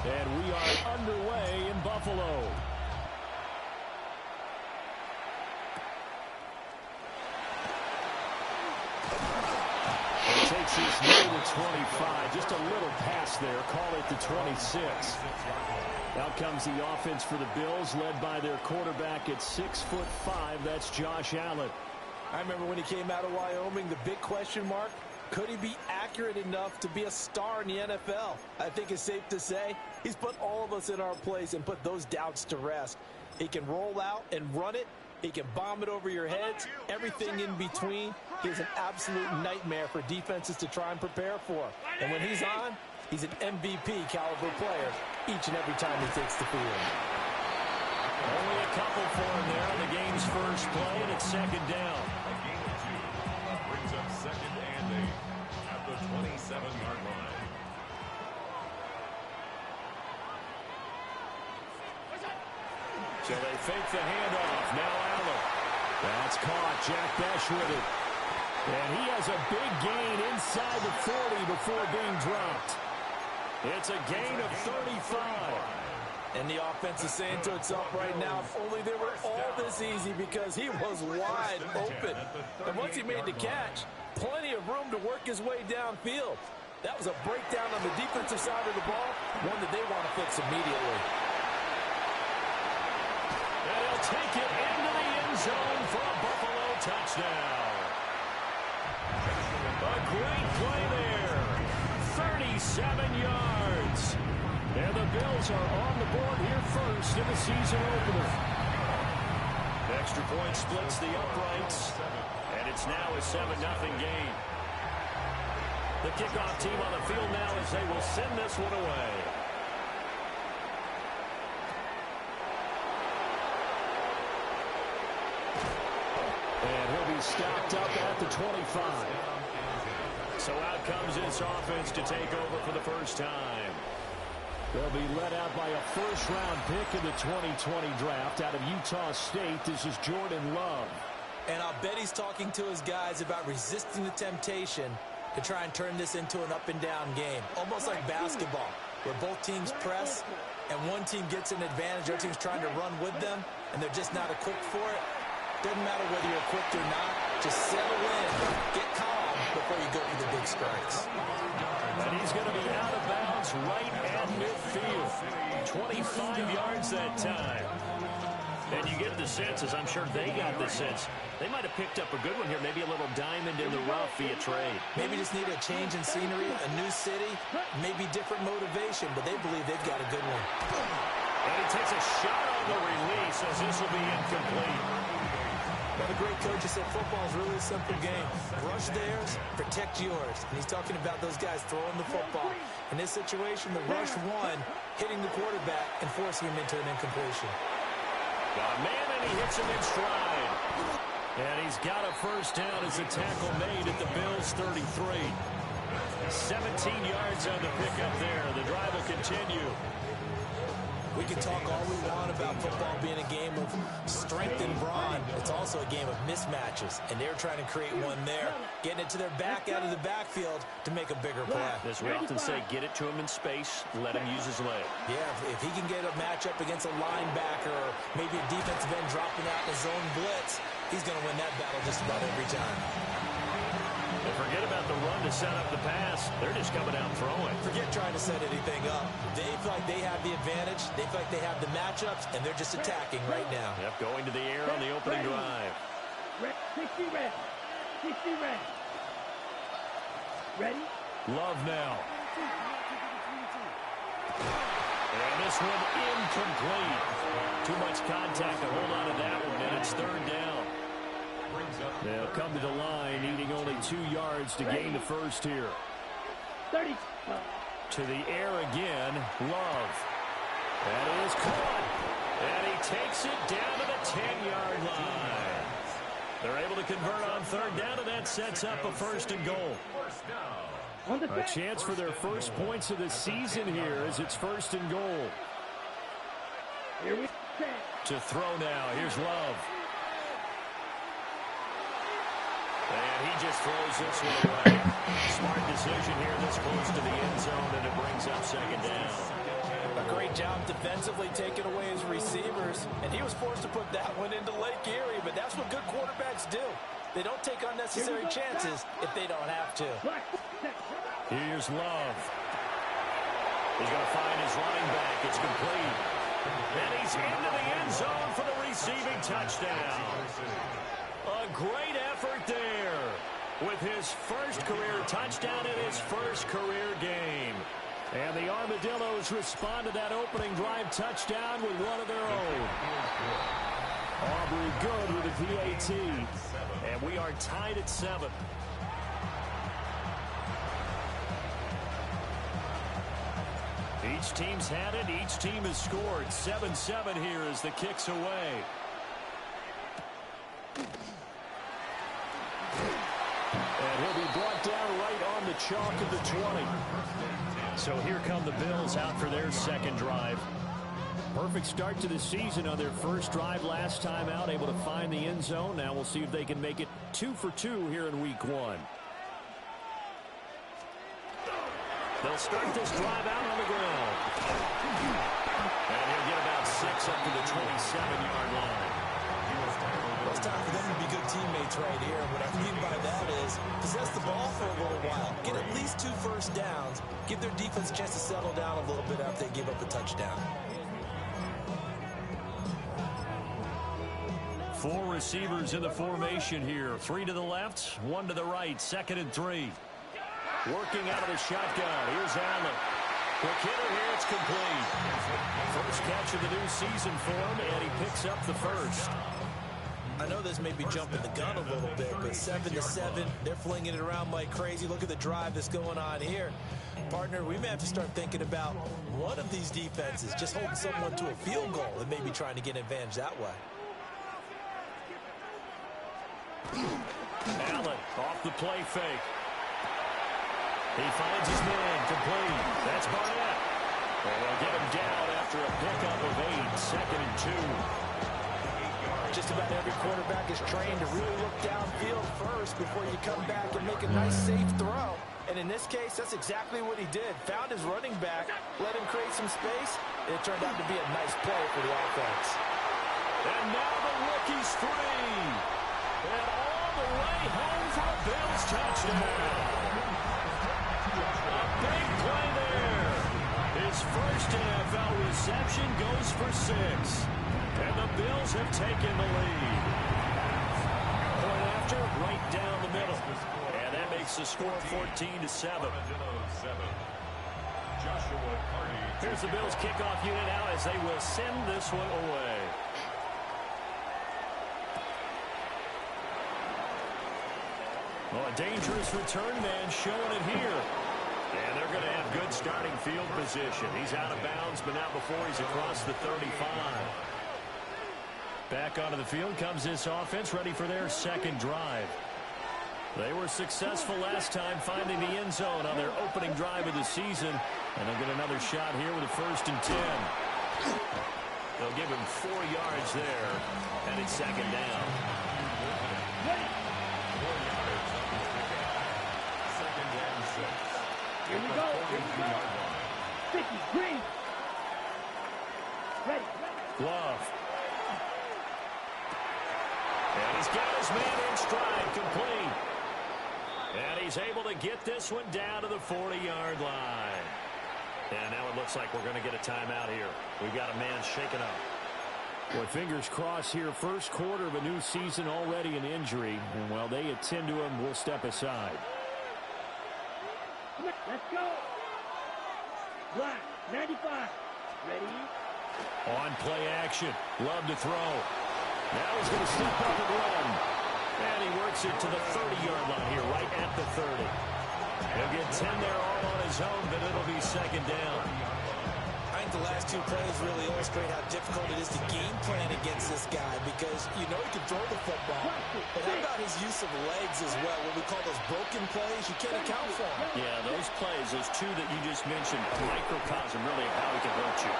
And we are underway in Buffalo. He takes his near the 25. Just a little pass there. Call it the 26. Out comes the offense for the Bills, led by their quarterback at 6'5". That's Josh Allen. I remember when he came out of Wyoming, the big question mark, could he be accurate enough to be a star in the NFL? I think it's safe to say he's put all of us in our place and put those doubts to rest. He can roll out and run it. He can bomb it over your heads, everything in between. He's an absolute nightmare for defenses to try and prepare for. And when he's on, he's an MVP caliber player each and every time he takes the field. Only a couple for him there on the game's first play, and it's second down. A gain of 2 brings up second and 8 at the 27-yard line. So they fake the handoff. Now Allen. That's caught. Jack Besh with it. And he has a big gain inside the 40 before being dropped. It's a gain of 35. And the offense is saying to itself right now, if only they were all this easy, because he was wide open. And once he made the catch, plenty of room to work his way downfield. That was a breakdown on the defensive side of the ball, one that they want to fix immediately. And he'll take it into the end zone for a Buffalo touchdown. A great play there. 37 yards. And the Bills are on the board here first in the season opener. Extra point splits the uprights. And it's now a 7-0 game. The kickoff team on the field now as they will send this one away. And he'll be stopped up at the 25. So out comes this offense to take over for the first time. They'll be led out by a first-round pick in the 2020 draft out of Utah State. This is Jordan Love. And I'll bet he's talking to his guys about resisting the temptation to try and turn this into an up-and-down game. Almost like basketball, where both teams press, and one team gets an advantage, the other team's trying to run with them, and they're just not equipped for it. Doesn't matter whether you're equipped or not. Just settle in, get calm before you go for the big strikes. And he's going to be out of bounds right at midfield. 25 yards that time. And you get the sense, as I'm sure they got the sense, they might have picked up a good one here, maybe a little diamond in the rough via trade. Maybe just need a change in scenery, a new city, maybe different motivation, but they believe they've got a good one. And he takes a shot on the release as this will be incomplete. But the great coach has said football is really a simple game. Rush theirs, protect yours. And he's talking about those guys throwing the football. In this situation, the rush one, hitting the quarterback and forcing him into an incompletion. Got a man, and he hits him in stride. And he's got a first down as the tackle made at the Bills' 33. 17 yards on the pickup there. The drive will continue. We can talk all we want about football being a game of strength and brawn. It's also a game of mismatches, and they're trying to create one there, getting it to their back out of the backfield to make a bigger play. As we often say, get it to him in space, let him use his leg. Yeah, if he can get a matchup against a linebacker or maybe a defensive end dropping out in a zone blitz, he's going to win that battle just about every time. And forget about the run to set up the pass. They're just coming out throwing. Forget trying to set anything up. They feel like they have the advantage. They feel like they have the matchups, and they're just attacking right now. Yep, going to the air on the opening drive. 60 ready. 60 ready. Ready? Love now. And this one incomplete. Too much contact to hold on to that one, and it's third down. They'll come to the line, needing only 2 yards to gain the first here. 30. To the air again, Love. That is caught. And he takes it down to the 10-yard line. They're able to convert on third down, and that sets up a first and goal. A chance for their first points of the season here as it's first and goal. Here we go. To throw now, here's Love. And he just throws this one away. Smart decision here this close to the end zone, and it brings up second down. A great job defensively taking away his receivers, and he was forced to put that one into Lake Erie, but that's what good quarterbacks do. They don't take unnecessary chances if they don't have to. Here's Love. He's going to find his running back. It's complete. And he's into the end zone for the receiving touchdown. A great effort there with his first career touchdown in his first career game. And the Armadillos respond to that opening drive touchdown with one of their own. Aubrey good with a PAT. And we are tied at 7. Each team's had it. Each team has scored. 7-7 here as the kick's away. And he'll be brought down right on the chalk of the 20. So here come the Bills out for their second drive. Perfect start to the season on their first drive last time out, able to find the end zone. Now we'll see if they can make it 2 for 2 here in week 1. They'll start this drive out on the ground. And he'll get about 6 up to the 27-yard line. Well, it's time for them to be good teammates right here. What I mean by that is possess the ball for a little while. Get at least 2 first downs. Give their defense a chance to settle down a little bit after they give up a touchdown. 4 receivers in the formation here. 3 to the left, 1 to the right. 2nd and 3. Working out of the shotgun. Here's Allen. Quick hitter here. It's complete. First catch of the new season for him, and he picks up the first. I know this may be jumping the gun a little bit, but 7-7, they're flinging it around like crazy. Look at the drive that's going on here. Partner, we may have to start thinking about one of these defenses just holding someone to a field goal and maybe trying to get an advantage that way. Allen off the play fake. He finds his man complete. That's Barnett. And they'll get him down after a pickup of 8. 2nd and 2. Just about every quarterback is trained to really look downfield first before you come back and make a nice, safe throw. And in this case, that's exactly what he did. Found his running back, let him create some space, and it turned out to be a nice play for the offense. And now the rookie's free. And all the way home for a Bills touchdown. A big play there. His first NFL reception goes for 6. And the Bills have taken the lead. Point after, right down the middle. And that makes the score 14-7. Here's the Bills kickoff unit now as they will send this one away. Well, a dangerous return man showing it here. And they're going to have good starting field position. He's out of bounds, but not before he's across the 35. Back onto the field comes this offense, ready for their second drive. They were successful last time finding the end zone on their opening drive of the season. And they'll get another shot here with a 1st and 10. They'll give him 4 yards there, and it's 2nd down. Here we go. 50, green. Ready. Glove. And he's got his man in stride, complete. And he's able to get this one down to the 40-yard line. And now it looks like we're going to get a timeout here. We've got a man shaken up. Well, fingers crossed here. First quarter of a new season, already an injury. And while they attend to him, we'll step aside. Let's go. Black, 95. Ready? On play action. Love to throw. Now he's going to step up and run. And he works it to the 30-yard line here, right at the 30. He'll get 10 there all on his own, but it'll be 2nd down. I think the last 2 plays really illustrate how difficult it is to game plan against this guy because you know he can throw the football. But how about his use of legs as well? What we call those broken plays, you can't account for them. Yeah, those plays, those 2 that you just mentioned, a microcosm really of how he can hurt you.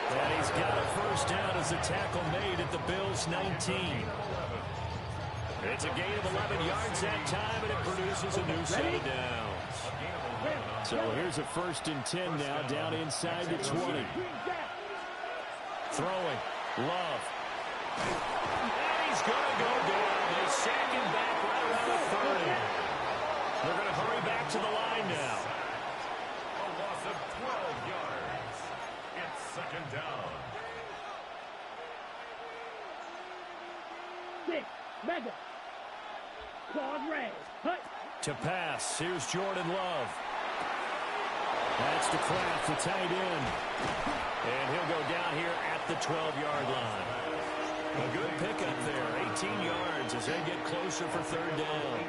And he's got a 1st down as the tackle made at the Bills' 19. It's a gain of 11 yards that time, and it produces a new set of downs. So here's a 1st and 10 now, down inside the 20. Throwing. Love. And he's going to go down. They sack him back right around the 30. They're going to hurry back to the line now. A loss of 12 yards. It's 2nd down. 6, Mega. Quadre. Hut. To pass. Here's Jordan Love. That's to Kraft, the tight end. And he'll go down here at the 12-yard line. A good pickup there, 18 yards as they get closer for 3rd down.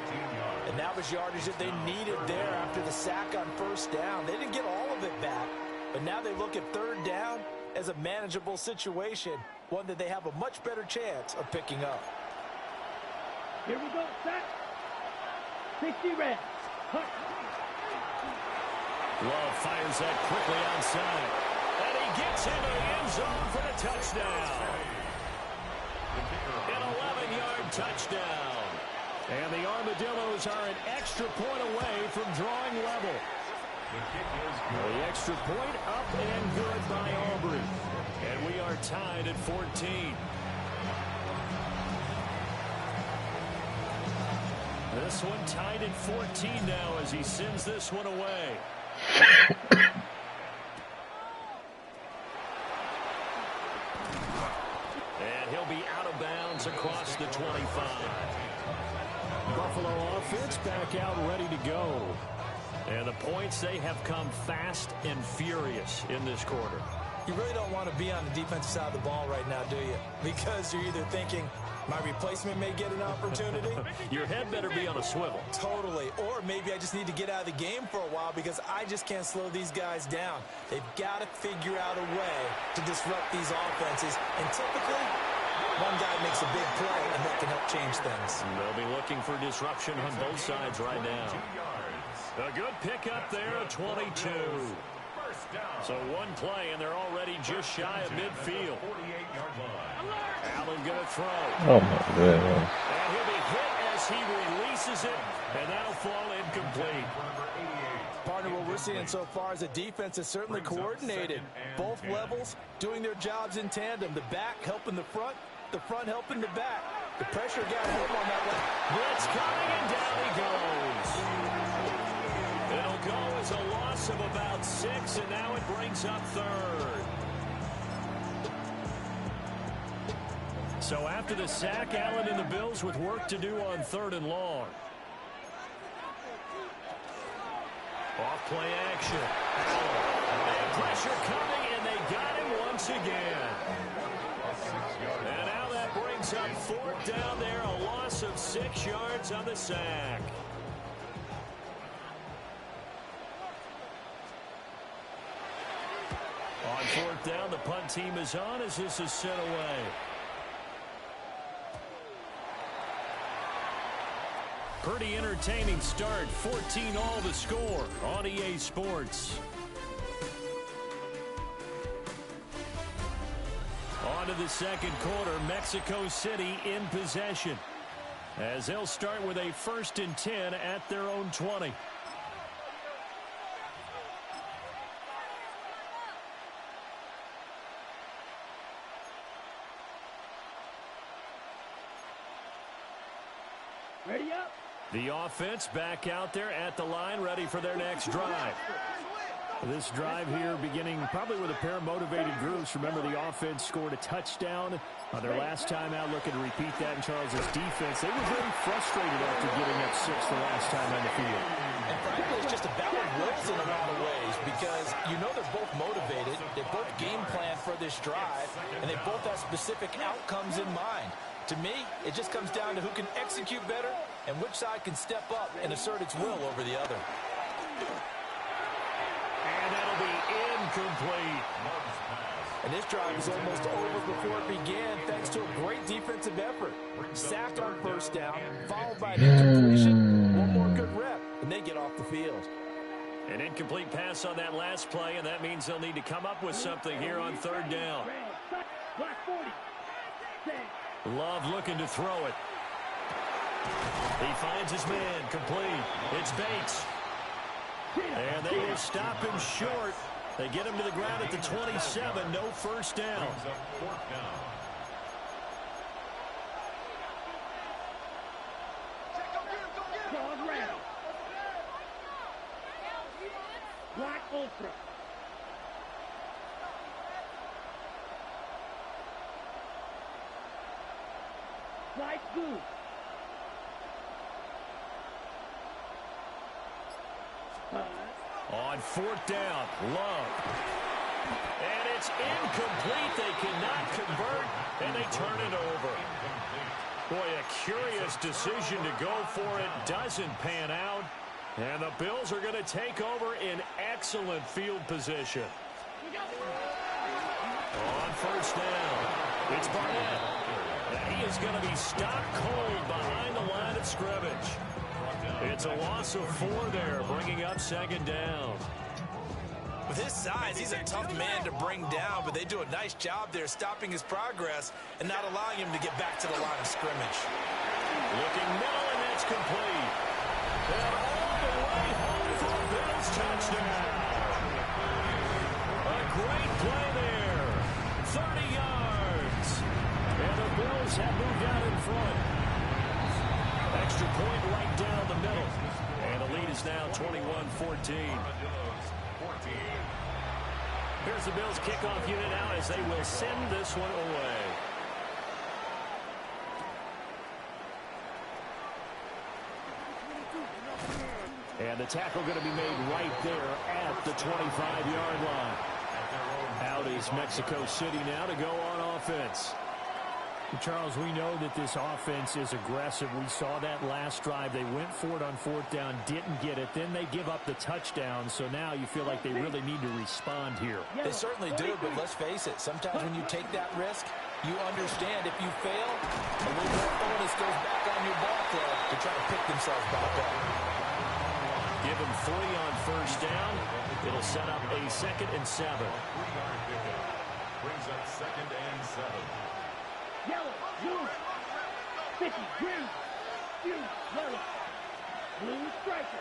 And that was yardage that they needed there after the sack on 1st down. They didn't get all of it back, but now they look at 3rd down as a manageable situation, one that they have a much better chance of picking up. Here we go, set. 60 Reds. Hut. Love fires that quickly onside. And he gets into the end zone for the touchdown. An 11-yard touchdown. And the Armadillos are an extra point away from drawing level. The extra point up and good by Aubrey. And we are tied at 14. This one tied at 14 now as he sends this one away. And he'll be out of bounds across the 25. Buffalo offense back out ready to go. And the points, they have come fast and furious in this quarter. You really don't want to be on the defensive side of the ball right now, do you? Because you're either thinking, my replacement may get an opportunity. Your head better be on a swivel. Totally. Or maybe I just need to get out of the game for a while because I just can't slow these guys down. They've got to figure out a way to disrupt these offenses. And typically, one guy makes a big play, and that can help change things. They'll be looking for disruption on both sides right now. A good pickup there, a 22. So one play, and they're already just shy of midfield. Allen going to throw. Oh, my goodness. And he'll be hit as he releases it, and that'll fall incomplete. Partner, what we're seeing so far is a defense that's certainly coordinated. Both levels doing their jobs in tandem. The back helping the front helping the back. The pressure got home on that one. Blitz coming, and down he goes. It'll go as a loss of about 6, and now it brings up 3rd. So after the sack, Allen and the Bills with work to do on 3rd and long. Off play action. And pressure coming, and they got him once again. And now that brings up 4th down there, a loss of 6 yards on the sack. On 4th down, the punt team is on as this is sent away. Pretty entertaining start. 14-all the score on EA Sports. On to the 2nd quarter. Mexico City in possession, as they'll start with a 1st and 10 at their own 20. Ready up. The offense back out there at the line, ready for their next drive. This drive here beginning probably with a pair of motivated groups. Remember, the offense scored a touchdown on their last time out, looking to repeat that in Charles's defense. They were very frustrated after giving up 6 the last time on the field. And frankly, it's just a battle of wills in a lot of ways because you know they're both motivated. They both game plan for this drive, and they both have specific outcomes in mind. To me, it just comes down to who can execute better and which side can step up and assert its will over the other. And that'll be incomplete. And this drive is almost over before it began thanks to a great defensive effort. Sack on 1st down, followed by an incompletion. One more good rep, and they get off the field. An incomplete pass on that last play, and that means they'll need to come up with something here on 3rd down. Black 40. Love looking to throw it. He finds his man, complete. It's Bates. And they will stop him short. They get him to the ground at the 27. No first down. Black Ultra. White Goose. On fourth down, Love. And it's incomplete. They cannot convert, and they turn it over. Boy, a curious decision to go for it. Doesn't pan out. And the Bills are going to take over in excellent field position. On first down, it's Barnett. And he is going to be stopped cold behind the line of scrimmage. It's a loss of 4 there, bringing up second down. With his size, he's a tough man to bring down, but they do a nice job there stopping his progress and not allowing him to get back to the line of scrimmage. Looking middle, and that's complete. And all the way home for a Bills touchdown. A great play there. 30 yards. And the Bills have moved out in front. Extra point right down the middle. And the lead is now 21-14. Here's the Bills kickoff unit now as they will send this one away. And the tackle going to be made right there at the 25-yard line. Out is Mexico City now to go on offense. Charles, we know that this offense is aggressive. We saw that last drive. They went for it on fourth down, didn't get it. Then they give up the touchdown. So now you feel like they really need to respond here. They certainly do, but let's face it. Sometimes when you take that risk, you understand if you fail, a little more onus goes back on your ball club to try to pick themselves back up. Give them 3 on first down. It'll set up a 2nd and 7. 3-yard pickup. Brings up 2nd and 7. Yellow, blue, sticky, green, blue, yellow, blue striker.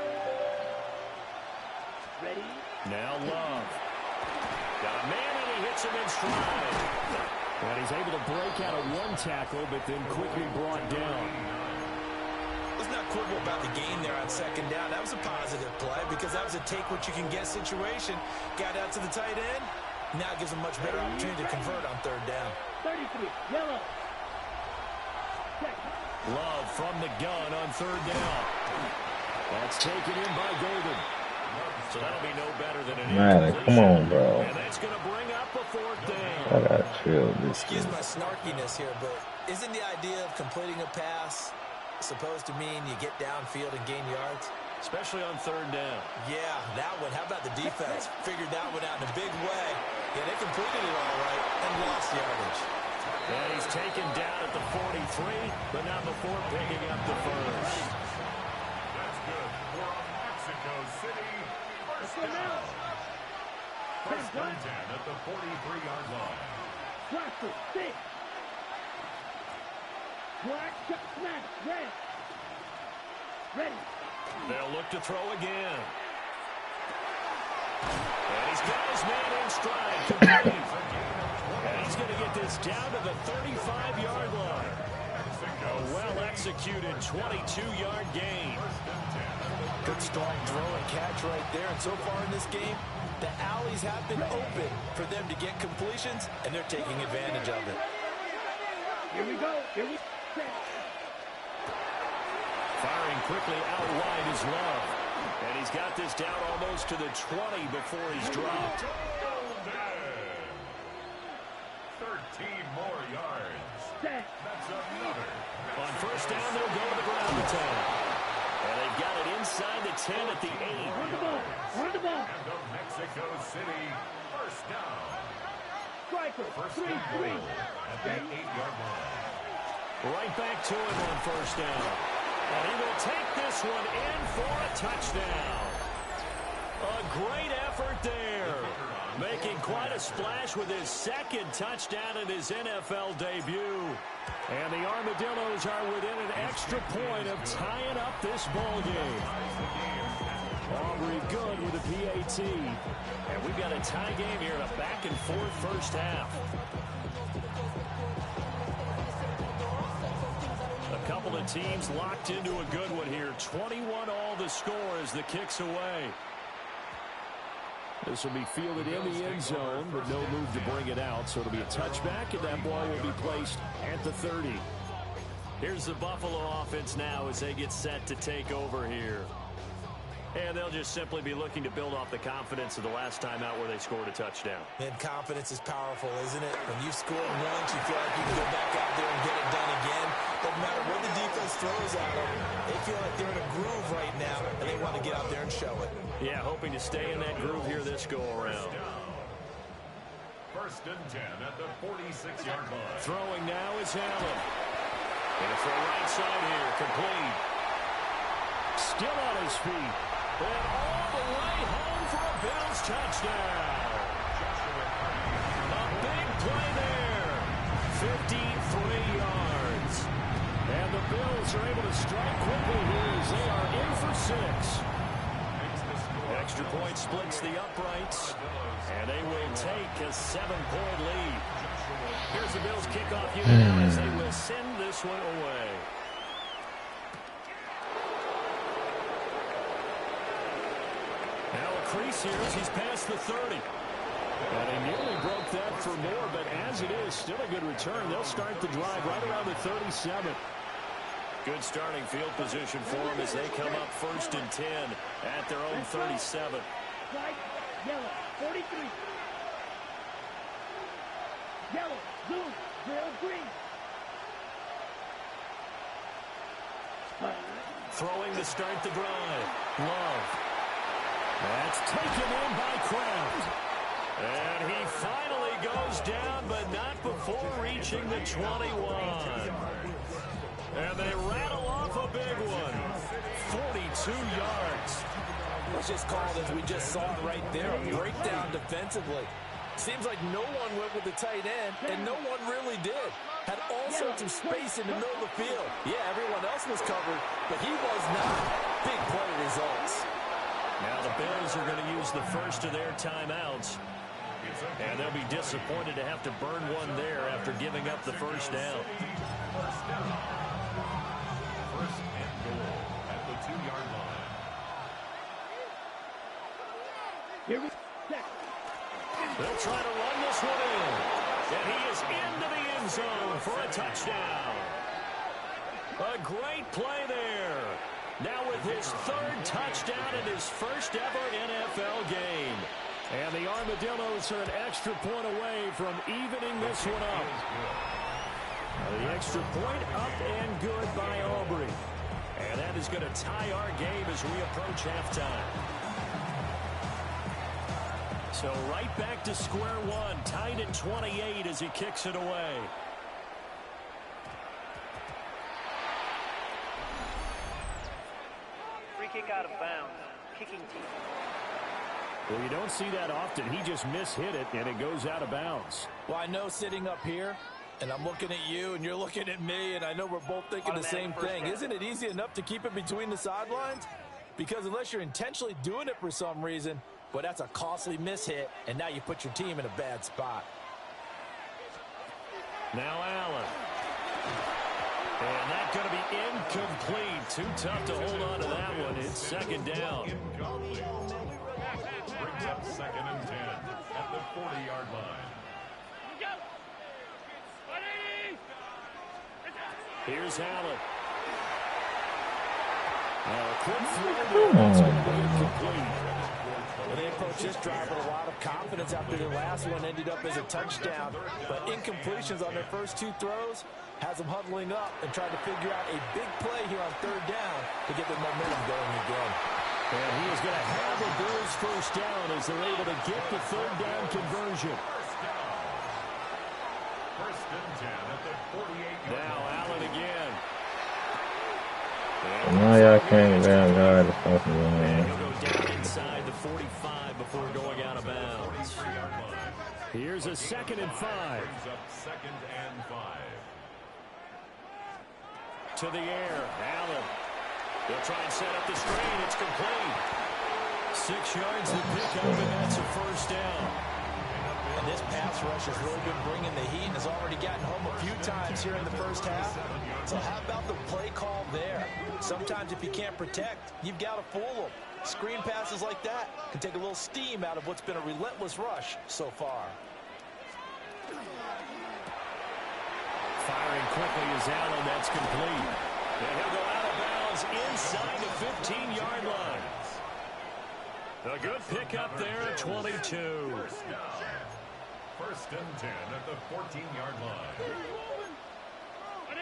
Ready? Now Love. Got a man, and he hits him in stride. And he's able to break out of 1 tackle, but then quickly brought down. Let's not quibble about the gain there on 2nd down. That was a positive play because that was a take-what-you-can-get situation. Got out to the tight end. Now it gives them much better opportunity to convert on 3rd down. 33, yellow. Love from the gun on 3rd down. That's taken in by Golden. So that'll be no better than an Madden, come on, bro. And that's going to bring up a 4th down. I gotta chill this. Excuse my snarkiness here, but isn't the idea of completing a pass supposed to mean you get downfield and gain yards? Especially on 3rd down. Yeah, that one. How about the defense? Figured that one out in a big way. Yeah, they completed it all right and lost yardage. And he's taken down at the 43, but not before picking up the first. That's good for Mexico City. First down. First and 10 at the 43-yard line. Black for 6. Black shot snap, red. Ready. They'll look to throw again. And he's got his man in stride. Complete. And he's going to get this down to the 35-yard line. A well-executed 22-yard gain. Good strong throw and catch right there. And so far in this game, the alleys have been open for them to get completions, and they're taking advantage of it. Here we go. Here we go. Firing quickly out wide is Love. And he's got this down almost to the 20 before he's dropped. 13 more yards. That's another. On first down, they'll go to the ground attack. And they've got it inside the 10 at the 8. Run the ball. Run the ball. And the Mexico City first down. Striker. First 3-3. at the 8-yard line. Right back to him on first down. And he will take this one in for a touchdown. A great effort there. Making quite a splash with his second touchdown in his NFL debut. And the Armadillos are within an extra point of tying up this ball game. Aubrey good with a PAT. And we've got a tie game here in a back-and-forth first half. A couple of teams locked into a good one here. 21 all the score as the kick's away. This will be fielded in the end zone, but no move to bring it out. So it'll be a touchback, and that ball will be placed at the 30. Here's the Buffalo offense now as they get set to take over here. And they'll just simply be looking to build off the confidence of the last time out where they scored a touchdown. And confidence is powerful, isn't it? When you score once, you feel like you can go back out there and get it done again. Doesn't matter what the defense throws at them. They feel like they're in a groove right now, and they want to get out there and show it. Yeah, hoping to stay in that groove here this go-around. First and 10 at the 46-yard line. Throwing now is Allen. And it's the right side here, complete. Still on his feet. And all the way home for a Bills touchdown. A big play there. 53 yards. And the Bills are able to strike quickly here as they are in for 6. Extra point splits the uprights. And they will take a 7-point lead. Here's the Bills kickoff unit now as they will send this one away. Now a crease here as he's past the 30. And he nearly broke that for more, but as it is, still a good return. They'll start the drive right around the 37. Good starting field position for them as they come up first and 10 at their own 37. Flag, yellow, 43. Yellow, blue, red, green. Throwing to start the drive. Love. That's taken in by Kraft. And he finally goes down, but not before reaching the 21. And they rattle off a big one. 42 yards. It's just called, as we just saw it right there, a breakdown defensively. Seems like no one went with the tight end, and no one really did. Had all sorts of space in the middle of the field. Yeah, everyone else was covered, but he was not. Big play results. Now the Bills are going to use the first of their timeouts. And they'll be disappointed to have to burn one there after giving up the first down. First and goal at the 2-yard line. Here we go. They'll try to run this one in. And he is into the end zone for a touchdown. A great play there. Now with his third touchdown in his first ever NFL game. And the Armadillos are an extra point away from evening this one up. The extra point up and good by Aubrey. And that is going to tie our game as we approach halftime. So right back to square one, tied at 28 as he kicks it away. Free kick out of bounds. Kicking team. Well, you don't see that often. He just mishit it, and it goes out of bounds. Well, I know sitting up here, and I'm looking at you, and you're looking at me, and I know we're both thinking the same thing. Isn't it easy enough to keep it between the sidelines? Because unless you're intentionally doing it for some reason, but that's a costly mishit, and now you put your team in a bad spot. Now Allen. And that's going to be incomplete. Too tough to hold on to that one. It's second down. Incomplete. Brings up second and 10 at the 40-yard line. Here's Allen. A quick throw. That's going to be incomplete. Well, they approached this drive with a lot of confidence after their last one ended up as a touchdown. But incompletions on their first two throws has them huddling up and trying to figure out a big play here on third down to get their momentum going again. And he is going to have the Bills first down as they're able to get the third down conversion. First and 10 at the 48-yard line. Now Allen again. Now y'all can't damn guard the fucking man. He'll go down inside the 45 before going out of bounds. Here's a 2nd and 5. Second and 5. To the air, Allen. He'll try and set up the screen. It's complete. 6 yards to pick up, and that's a first down. And this pass rush has really been bringing the heat and has already gotten home a few times here in the first half. So how about the play call there? Sometimes if you can't protect, you've got to fool them. Screen passes like that can take a little steam out of what's been a relentless rush so far. Firing quickly is Allen. That's complete. And he'll go out of bounds inside the 15-yard line. A good pickup there at 22. First and 10 at the 14-yard line. And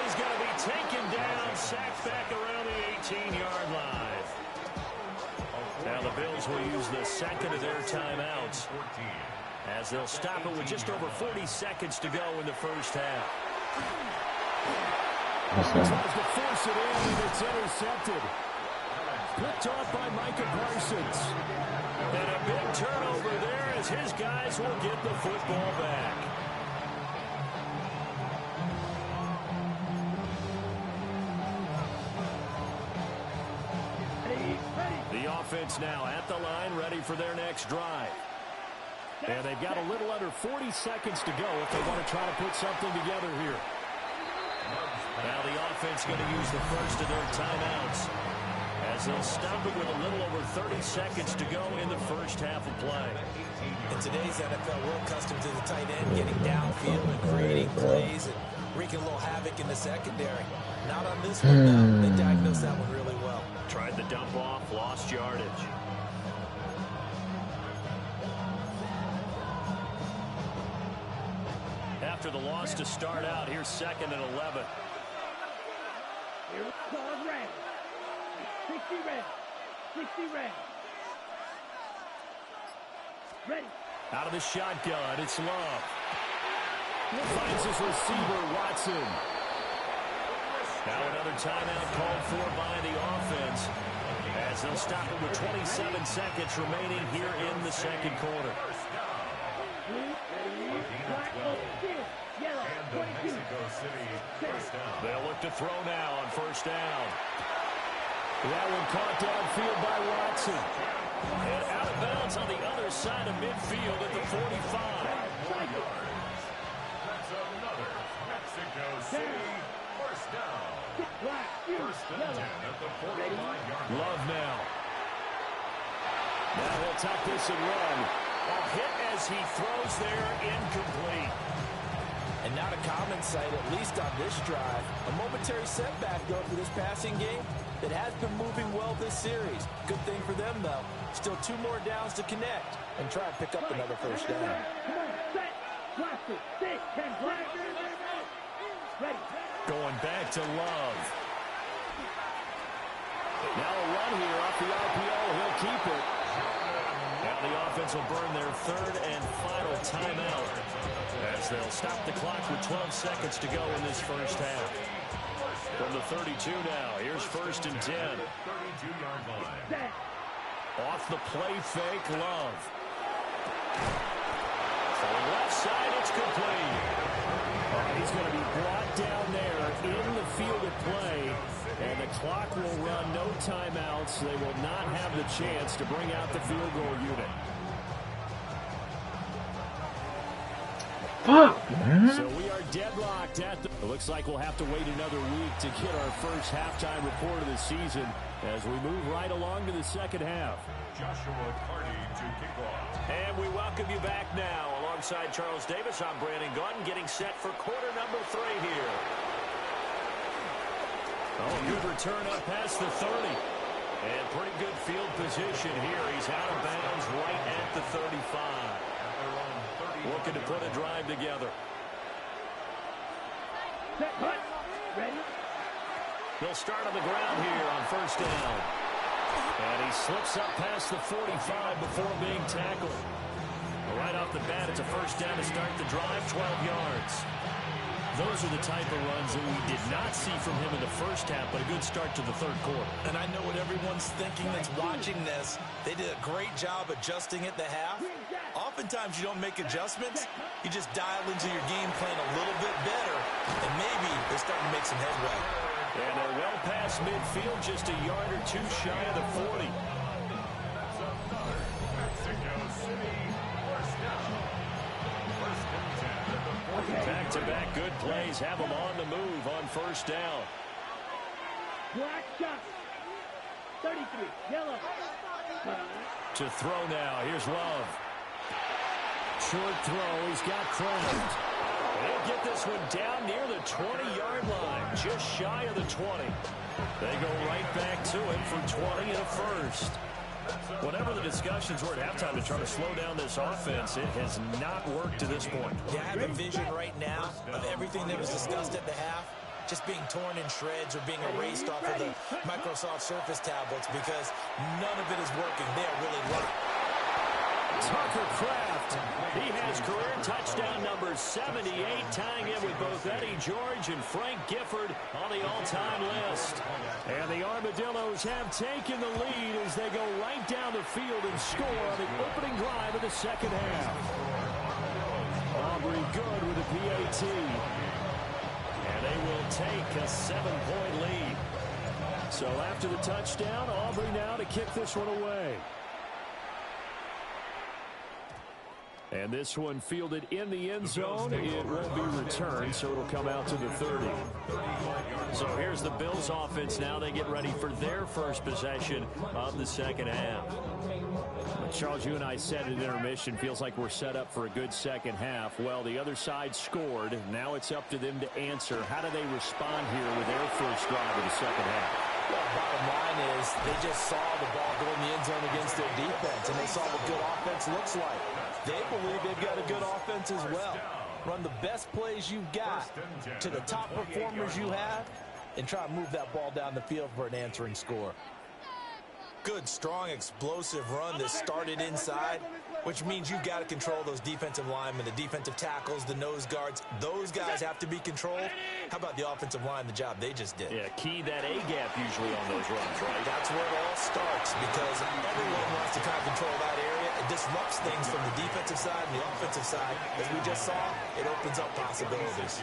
he's going to be taken down, sacked back around the 18-yard line. Now the Bills will use the second of their timeouts as they'll stop it with just over 40 seconds to go in the first half. Tries to force it in, and it's intercepted. Picked off by Micah Parsons. And a big turnover there as his guys will get the football back. The offense now at the line, ready for their next drive. And they've got a little under 40 seconds to go if they want to try to put something together here. Now the offense going to use the first of their timeouts as they'll stop it with a little over 30 seconds to go in the first half of play. In today's NFL, we're accustomed to the tight end getting downfield and creating plays and wreaking a little havoc in the secondary. Not on this one, though. They diagnosed that one really well. Tried the dump off, lost yardage. After the loss to start out, here's 2nd and 11. Here it's called red. 60 red. 60 red. Ready. Out of the shotgun, it's Love. Finds his receiver, Watson. Now another timeout called for by the offense as they'll stop it with 27 seconds remaining here in the second quarter. They'll look to throw now on first down. That one caught downfield by Watson. And out of bounds on the other side of midfield at the 45. That's another Mexico City first down. First and 10 at the 45-yard line. Love now. Now he'll tuck this and run. A hit as he throws there, incomplete. And not a common sight, at least on this drive. A momentary setback, though, for this passing game that has been moving well this series. Good thing for them, though. Still 2 more downs to connect and try and pick up another first down. Come on, set. Blast it. 6, 10, ready. Going back to Love. Now a run here off the RPO. He'll keep it. Now the offense will burn their 3rd and final timeout as they'll stop the clock with 12 seconds to go in this first half. From the 32 now, here's 1st and 10. 32-yard line. Off the play fake, Love. On the left side, it's complete. He's going to be brought down there in the field of play, and the clock will run, no timeouts. They will not have the chance to bring out the field goal unit. Fuck, man. So we are deadlocked at the... It looks like we'll have to wait another week to get our first halftime report of the season as we move right along to the second half. Joshua Carty to kick off. And we welcome you back now. Alongside Charles Davis, I'm Brandon Gaudin, getting set for quarter number 3 here. Oh, good return up past the 30. And pretty good field position here. He's out of bounds right at the 35. Looking to put a drive together. Set, hut. Ready. They'll start on the ground here on first down. And he slips up past the 45 before being tackled. Right off the bat, it's a first down to start the drive, 12 yards. Those are the type of runs that we did not see from him in the first half, but a good start to the third quarter. And I know what everyone's thinking that's watching this. They did a great job adjusting at the half. Oftentimes you don't make adjustments. You just dial into your game plan a little bit better, and maybe they're starting to make some headway. And they're well past midfield, just a yard or two shy of the 40. Mexico City, first down. First and 10 at the 40. Back-to-back good plays have them on the move on first down. Black shot. 33. Yellow. To throw now. Here's Love. Short throw. He's got Kraft. They'll get this one down near the 20-yard line, just shy of the 20. They go right back to it for 20 and a first. Whatever the discussions were at halftime to try to slow down this offense, it has not worked to this point. Yeah, I have a vision right now of everything that was discussed at the half just being torn in shreds or being erased off of the Microsoft Surface tablets because none of it is working. They're really locked. Tucker Kraft, he has career touchdown number 78, tying in with both Eddie George and Frank Gifford on the all-time list. And the Armadillos have taken the lead as they go right down the field and score on the opening drive of the second half. Aubrey good with a PAT. And they will take a 7-point lead. So after the touchdown, Aubrey now to kick this one away. And this one fielded in the end zone. It won't be returned, so it'll come out to the 30. So here's the Bills offense now. They get ready for their first possession of the second half. Charles, you and I said at intermission, feels like we're set up for a good second half. Well, the other side scored. Now it's up to them to answer. How do they respond here with their first drive of the second half? Well, bottom line is they just saw the ball go in the end zone against their defense, and they saw what good offense looks like. They believe they've got a good offense as well. Run the best plays you've got to the top performers you have and try to move that ball down the field for an answering score. Good, strong, explosive run that started inside, which means you've got to control those defensive linemen, the defensive tackles, the nose guards. Those guys have to be controlled. How about the offensive line, the job they just did? Yeah, key that A-gap usually on those runs, right? That's where it all starts because everyone wants to kind of control that area. It disrupts things from the defensive side and the offensive side. As we just saw, it opens up possibilities.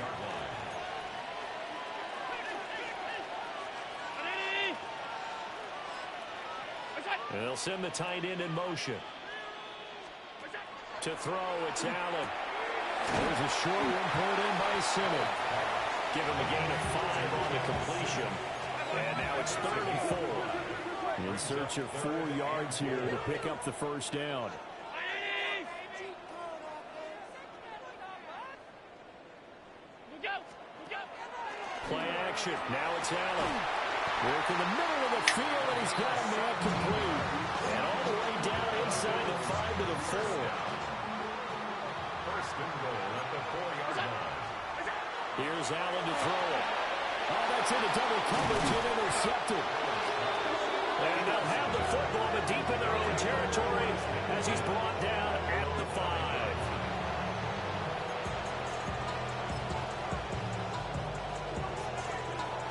And they'll send the tight end in motion. To throw, it's Allen. There's a short one pulled in by Simmons. Give him a gain of 5 on the completion. And now it's 3rd and 4. In search of 4 yards here to pick up the first down. Play action. Now it's Allen. Work in the middle of the field, and he's got a man complete. And all the way down inside the 5 to the 4. First and goal at the 4-yard line. Here's Allen to throw it. Oh, that's into double coverage and intercepted. And they'll have the football, but deep in their own territory as he's brought down at the 5.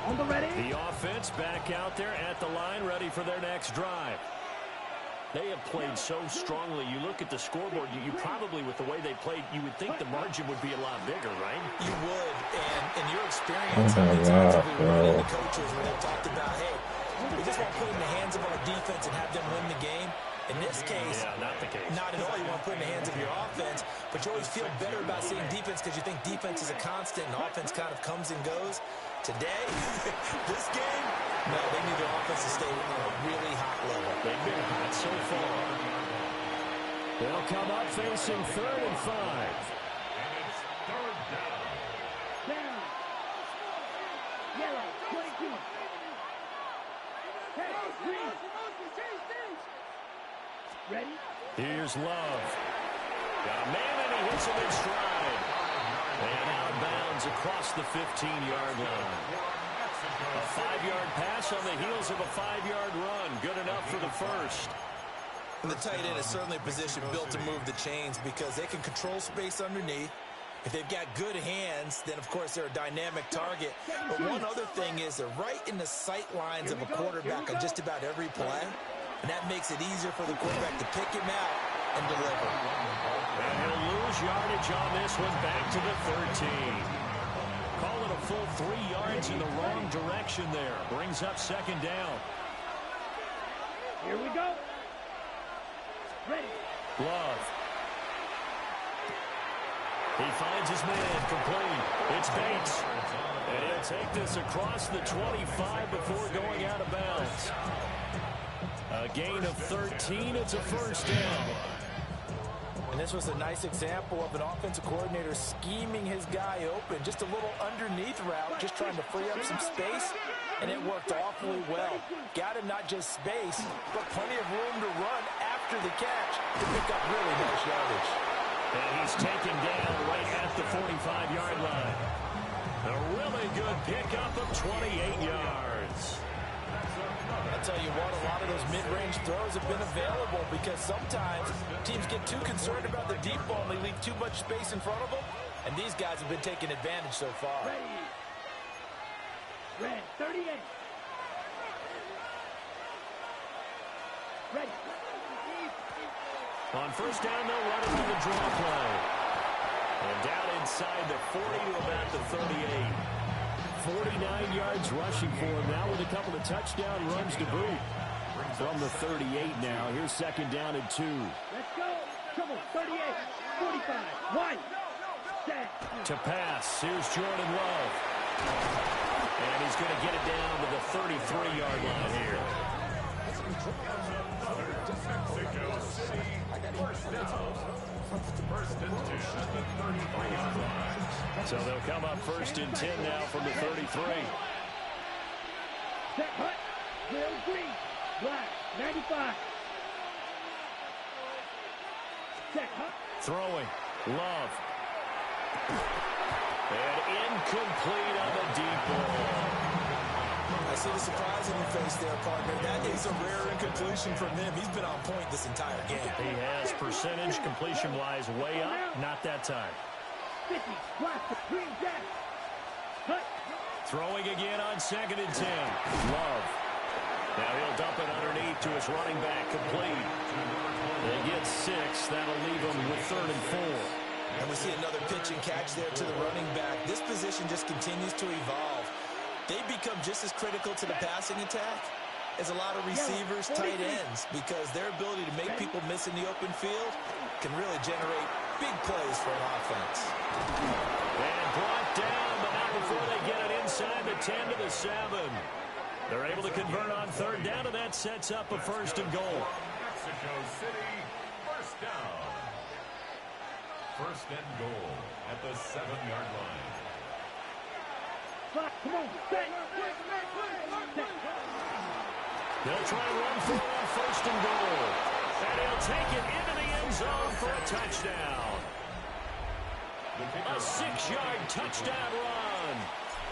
On the ready. The offense back out there at the line, ready for their next drive. They have played so strongly. You look at the scoreboard, you probably, with the way they played, you would think the margin would be a lot bigger, right? You would, and in your experience, how many times have we run into coaches where they've talked about, hey, we just want to put it in the hands of our defense and have them win the game. In this case, not the case. Not at all. You want to put it in the hands of your offense, but you always feel better about seeing defense because you think defense is a constant and offense kind of comes and goes. Today, this game, no, they need their offense to stay on a really hot level. They've been hot so far. They'll come up facing 3rd and 5. And it's 3rd down. Down. Yellow. 22. Hey, green. Ready? Here's Love. Got a man, and he hits him in stride. And out of bounds across the 15-yard line. A 5-yard pass on the heels of a 5-yard run. Good enough for the first. And the tight end is certainly a position built to move the chains because they can control space underneath. If they've got good hands, then, of course, they're a dynamic target. But one other thing is they're right in the sight lines of a quarterback on just about every play. And that makes it easier for the quarterback to pick him out and deliver. And he'll lose yardage on this one, back to the 13. Call it a full 3 yards in the wrong direction there. Brings up second down. Here we go. Ready. Love. He finds his man, complete. It's Bates. And he'll take this across the 25 before going out of bounds. A gain of 13. It's a first down. And this was a nice example of an offensive coordinator scheming his guy open. Just a little underneath route, just trying to free up some space. And it worked awfully well. Got him not just space, but plenty of room to run after the catch to pick up really nice yardage. And he's taken down right at the 45-yard line. A really good pickup of 28 yards. I'll tell you what, a lot of those mid-range throws have been available because sometimes teams get too concerned about the deep ball and they leave too much space in front of them. And these guys have been taking advantage so far. Ready. Red, 38. Ready. On first down, they'll run it with the draw play. And down inside the 40 to about the 38. 49 yards rushing for him now with a couple of touchdown runs to boot. From the 38 now. Here's second down and 2. Let's go. Come on, 38, 45, 1. Set. To pass. Here's Jordan Love. And he's going to get it down to the 33-yard line here. First and 10 at the 33-yard line. So they'll come up first and 10 now from the 33. Set hut. Will green. Black. 95. Set hut. Throwing. Love. And incomplete on the deep ball. I see the surprise in your face there, partner. That is a rare incompletion from him. He's been on point this entire game. He has percentage completion-wise way up. Not that time. 50. Black. Green. Jack. Hut. Throwing again on second and 10. Love. Now he'll dump it underneath to his running back, complete. They get 6. That'll leave them with third and 4. And we see another pitch and catch there to the running back. This position just continues to evolve. They become just as critical to the passing attack as a lot of receivers, tight ends, because their ability to make people miss in the open field can really generate big plays for an offense. And brought down, but not before they get it inside the 10 to the 7. They're able to convert on third down, and that sets up a first and goal. Mexico City, first down. First and goal at the 7-yard line. Come on. Set. They'll try and run for it on first and goal. And he'll take it into the end zone for a touchdown. A 6-yard touchdown run.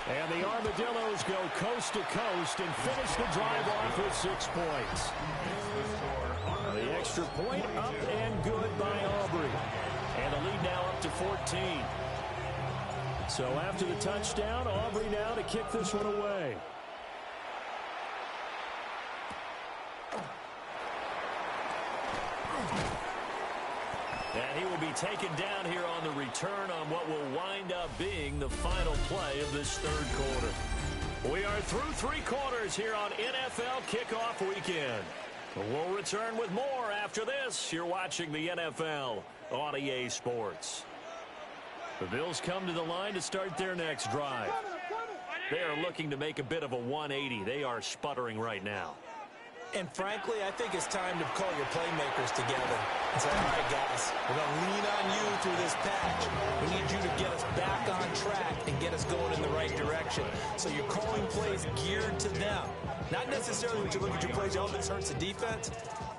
And the Armadillos go coast to coast and finish the drive off with 6 points. The extra point up and good by Aubrey. And the lead now up to 14. So after the touchdown, Aubrey now to kick this one away. And he will be taken down here on the return on what will wind up being the final play of this third quarter. We are through 3 quarters here on NFL Kickoff Weekend. We'll return with more after this. You're watching the NFL on EA Sports. The Bills come to the line to start their next drive. They are looking to make a bit of a 180. They are sputtering right now. And frankly, I think it's time to call your playmakers together and say, all right, guys, we're going to lean on you through this patch. We need you to get us back on track and get us going in the right direction. So you're calling plays geared to them. Not necessarily when you look at your plays, oh, this hurts the defense.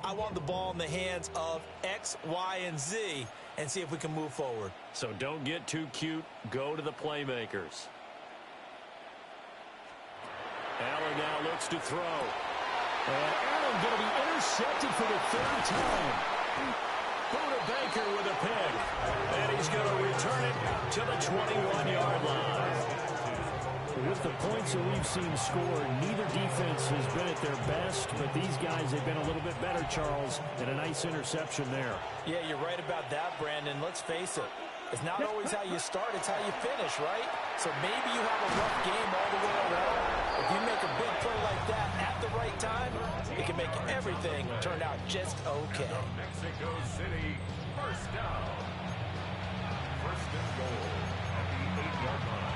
I want the ball in the hands of X, Y, and Z and see if we can move forward. So don't get too cute. Go to the playmakers. Allen now looks to throw. And Allen going to be intercepted for the third time. Buda Baker with a pick. And he's going to return it to the 21-yard line. With the points that we've seen scored, neither defense has been at their best, but these guys have been a little bit better, Charles, and a nice interception there. Yeah, you're right about that, Brandon. Let's face it. It's not always how you start, it's how you finish, right? So maybe you have a rough game all the way around. If you make a big play like that at the right time, it can make everything turn out just okay. Mexico City, first down. First and goal at the 8-yard line.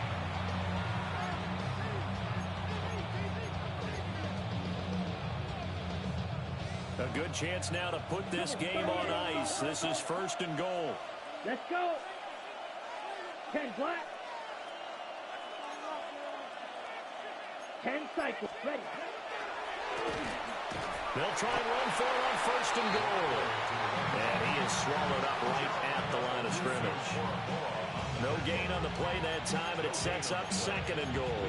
A good chance now to put this game on ice. This is first and goal. Let's go. 10 black. 10 cycles. Ready. They'll try and run for it on first and goal. And he is swallowed up right at the line of scrimmage. No gain on the play that time, and it sets up second and goal.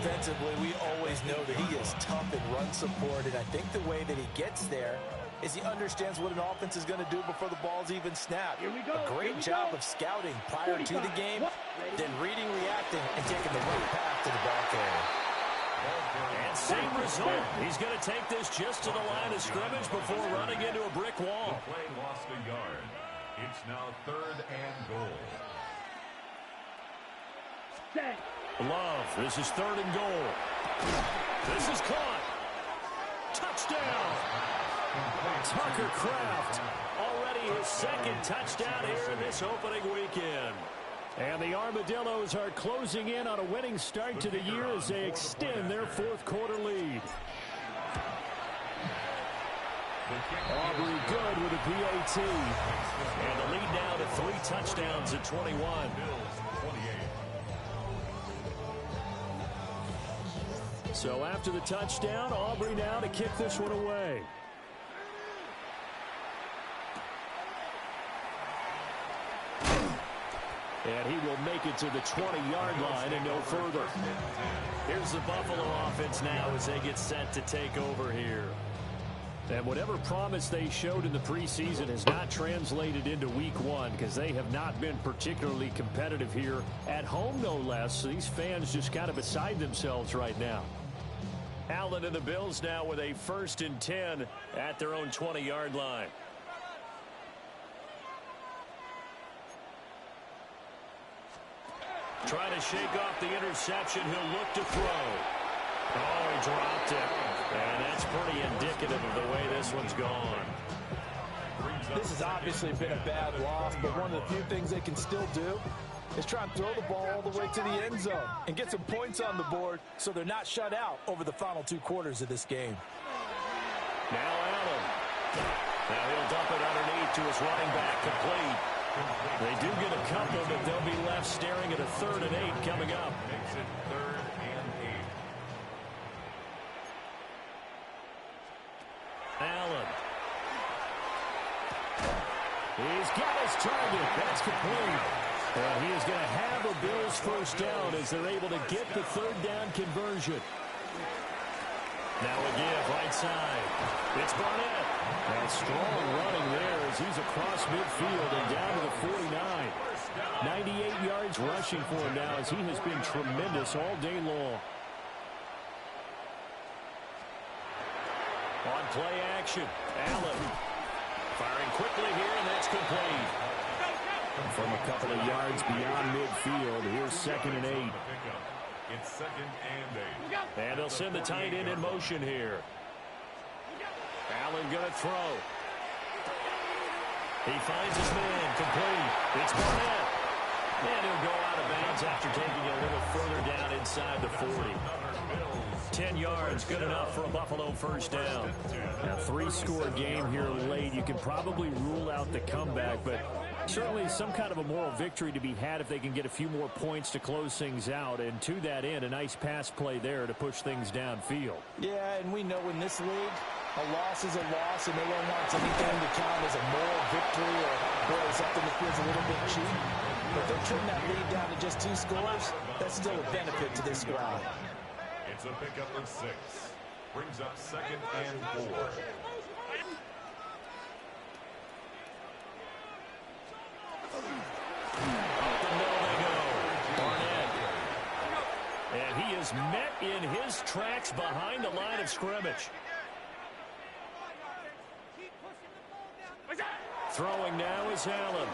Defensively, we always know that he is tough in run support, and I think the way that he gets there is he understands what an offense is going to do before the ball's even snapped. Here we go. A great job of scouting prior to the game, then reading, reacting, and taking the right path to the ball carrier. And same result. He's going to take this just to the line of scrimmage before running into a brick wall. The play lost a yard. It's now third and goal. Set. Love, this is third and goal. This is caught. Touchdown. Tucker Kraft, already his second touchdown here in this opening weekend. And the Armadillos are closing in on a winning start to the year as they extend their fourth quarter lead. Aubrey good with a PAT. And the lead now to 3 touchdowns at 21. So after the touchdown, Aubrey now to kick this one away. And he will make it to the 20-yard line and no further. Here's the Buffalo offense now as they get set to take over here. And whatever promise they showed in the preseason has not translated into week one because they have not been particularly competitive here at home, no less. So these fans just kind of beside themselves right now. Allen and the Bills now with a 1st and 10 at their own 20-yard line. Trying to shake off the interception. He'll look to throw. Oh, he dropped it. And that's pretty indicative of the way this one's gone. This has obviously been a bad loss, but one of the few things they can still do is try and throw the ball all the way to the end zone and get some points on the board so they're not shut out over the final 2 quarters of this game. Now Allen. Now he'll dump it underneath to his running back, complete. They do get a couple, but they'll be left staring at a 3rd and 8 coming up. Makes it 3rd and 8. Allen. He's got his target. That's complete. And he is going to have a Bills first down as they're able to get the 3rd down conversion. Now a give right side. It's Barnett. And strong running there as he's across midfield and down to the 49. 98 yards rushing for him now as he has been tremendous all day long. On play action, Allen firing quickly here, and that's complete. From a couple of yards beyond midfield, here's 2nd and 8. It's 2nd and 8. And they'll send the tight end in motion here. Allen going to throw. He finds his man, complete. It's Barnett. And he'll go out of bounds after taking a little further down inside the 40. 10 yards, good enough for a Buffalo first down. Now, 3-score game here late. You can probably rule out the comeback, but certainly some kind of a moral victory to be had if they can get a few more points to close things out. And to that end, a nice pass play there to push things downfield. Yeah, and we know in this league, a loss is a loss, and no one wants anything to count as a moral victory or something that feels a little bit cheap. But if they're trimming that lead down to just 2 scores, that's still a benefit to this squad. It's a pickup of 6. Brings up 2nd and 4. And he is met in his tracks behind the line of scrimmage. Throwing now is Allen.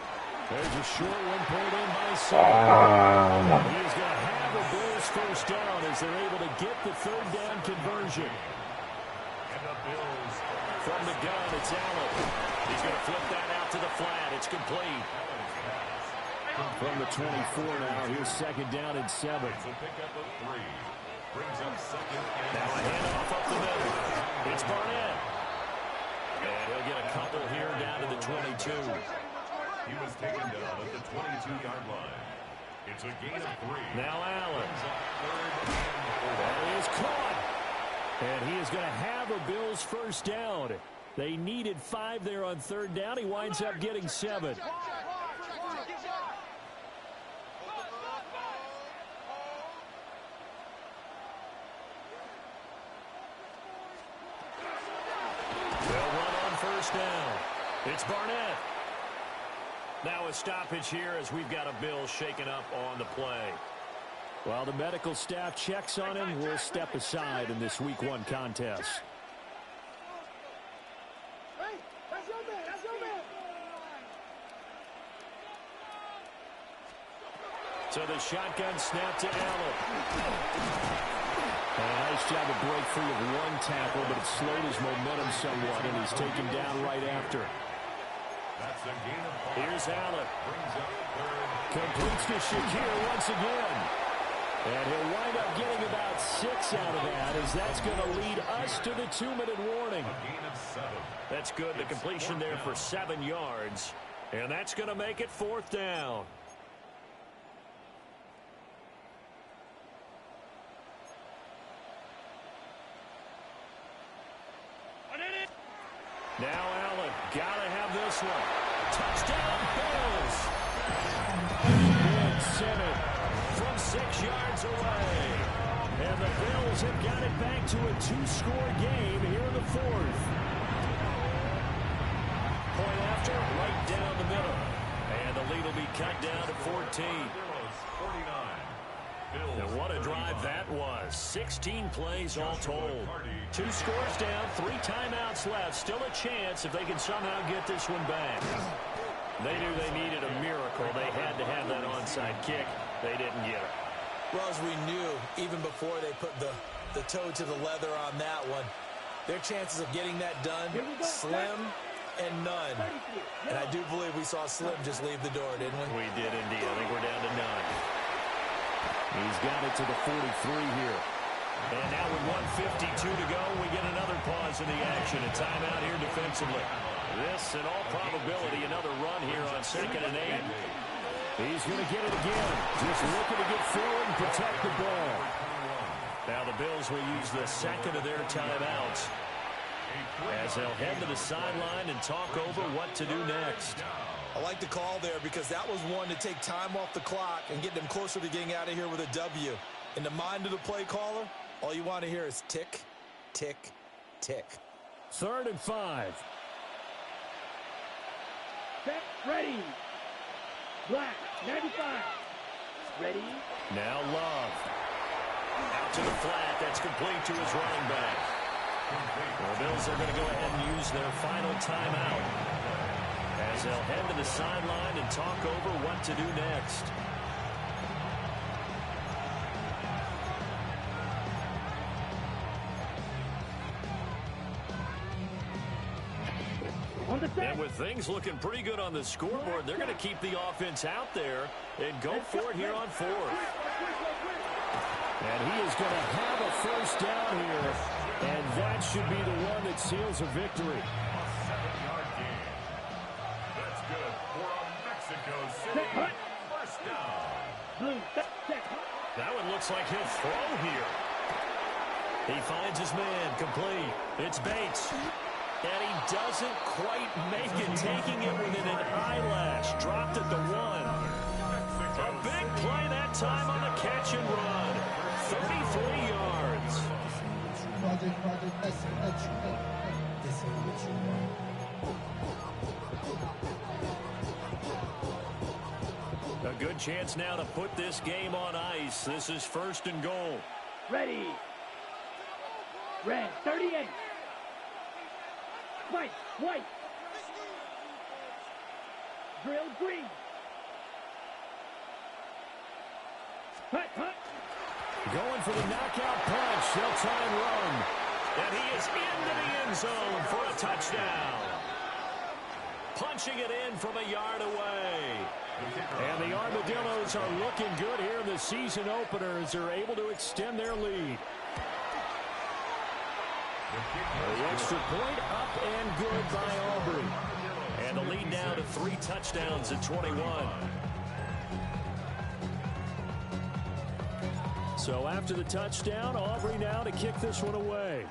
There's a short one pulled in by Sam. He's going to have a Bills first down as they're able to get the 3rd down conversion. And the Bills. From the gun, it's Allen. He's going to flip that out to the flat. It's complete. From the 24 now, here's 2nd down and 7. It's a pickup of 3. Brings up 2nd and Now a handoff up the middle. It's Barnett. And he'll get a couple here down to the 22. He was taken down at the 22-yard line. It's a gain of 3. Now Allen. Brings up 3rd and 4. That is caught. And he is going to have a Bills first down. They needed 5 there on 3rd down. He winds up getting 7. Down. It's Barnett. Now a stoppage here as we've got a Bill shaken up on the play. While the medical staff checks on him, we'll step aside in this Week 1 contest. Hey, that's your man. That's your man. So the shotgun snap to Allen. And a nice job of break free of one tackle, but it slowed his momentum somewhat, and he's taken down right after. That's a gain of 5. Here's Allen. Brings up 3rd. Completes to Shakir once again. And he'll wind up getting about 6 out of that, as that's going to lead us to the 2-minute warning. A gain of 7. That's good. The completion there for 7 yards. And that's going to make it 4th down. Now Allen, gotta have this one. Touchdown, Bills. Good center from 6 yards away. And the Bills have got it back to a 2-score game here in the 4th. Point after, right down the middle. And the lead will be cut down to 14. 49. And what a drive that was. 16 plays all told. 2 scores down, 3 timeouts left. Still a chance if they can somehow get this one back. They knew they needed a miracle. They had to have that onside kick. They didn't get it. Well, as we knew, even before they put the toe to the leather on that one, their chances of getting that done, slim and none. And I do believe we saw Slim just leave the door, didn't we? We did indeed. I think we're down to none. He's got it to the 43 here. And now with 1:52 to go, we get another pause in the action. A timeout here defensively. This, in all probability, another run here on 2nd and 8. He's going to get it again. Just looking to get forward and protect the ball. Now the Bills will use the 2nd of their timeouts as they'll head to the sideline and talk over what to do next. I like the call there because that was one to take time off the clock and get them closer to getting out of here with a W. In the mind of the play caller, all you want to hear is tick, tick, tick. 3rd and 5. Set, ready. Black, 95. Ready. Now Love. Out to the flat. That's complete to his running back. The Bills are going to go ahead and use their final timeout as they'll head to the sideline and talk over what to do next. And with things looking pretty good on the scoreboard, they're going to keep the offense out there and go for it here on 4th. And he is going to have a first down here, and that should be the one that seals a victory. A 7-yard gain. That's good for a Mexico City first down. Blue, set. That one looks like he'll throw here. He finds his man, complete. It's Bates. And he doesn't quite make it, taking it within an eyelash. Dropped at the 1. A big play that time on the catch and run. 33 yards. A good chance now to put this game on ice. This is 1st and goal. Ready. Red, 38. White, white. Drill, green. Hut, hut. Going for the knockout punch. They'll try and run. And he is into the end zone for a touchdown. Punching it in from a yard away. And the Armadillos are looking good here in the season opener as they're able to extend their lead. The extra point up and good by Aubrey. And the lead now to 3 touchdowns at 21. So after the touchdown, Aubrey now to kick this one away.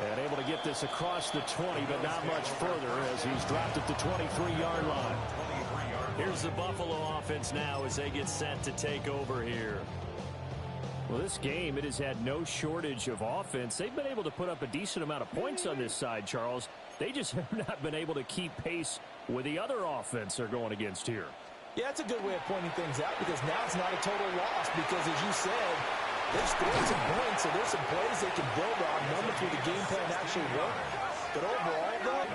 And able to get this across the 20, but not much further as he's dropped at the 23-yard line. Here's the Buffalo offense now as they get set to take over here. Well, this game, it has had no shortage of offense. They've been able to put up a decent amount of points on this side, Charles. They just have not been able to keep pace with the other offense they're going against here. Yeah, it's a good way of pointing things out because now it's not a total loss because, as you said, they've scored some points, so there's some plays they can build on, moments where the game plan actually worked. But overall, though,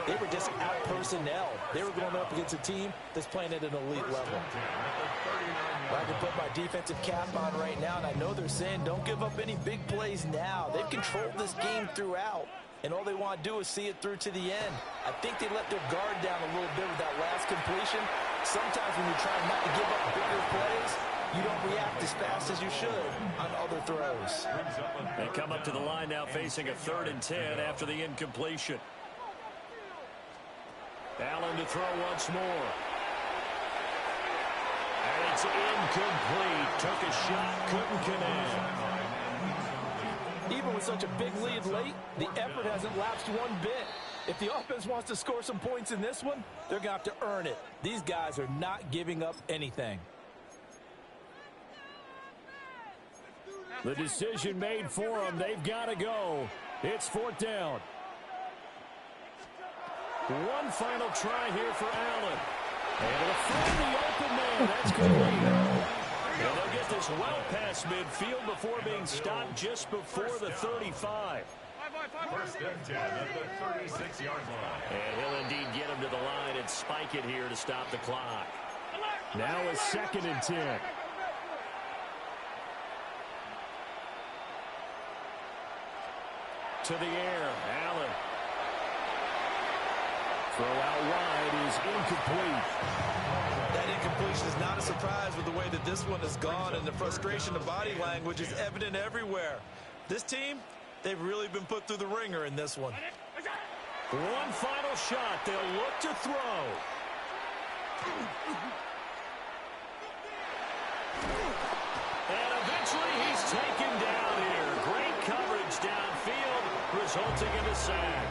they were just out-personnel. They were going up against a team that's playing at an elite level. I can put my defensive cap on right now, and I know they're saying don't give up any big plays now. They've controlled this game throughout, and all they want to do is see it through to the end. I think they let their guard down a little bit with that last completion. Sometimes when you're trying not to give up bigger plays, you don't react as fast as you should on other throws. They come up to the line now facing a 3rd and 10 after the incompletion. Allen to throw once more. And it's incomplete. Took a shot, couldn't connect. Even with such a big lead late, the effort hasn't lapsed one bit. If the offense wants to score some points in this one, they're going to have to earn it. These guys are not giving up anything. The decision made for them. They've got to go. It's 4th down. One final try here for Allen. And it'll find the open man. That's complete. And they'll get this well past midfield before being stopped just before the 35. 1st and 10 at the 36-yard line. And he'll indeed get him to the line and spike it here to stop the clock. Now a 2nd and 10. To the air, Allen. Throw out wide is incomplete. That incompletion is not a surprise with the way that this one has gone, and the frustration of body language is evident everywhere. This team, they've really been put through the ringer in this one. One final shot. They'll look to throw. And eventually he's taken down here. Great coverage downfield, resulting in a sack.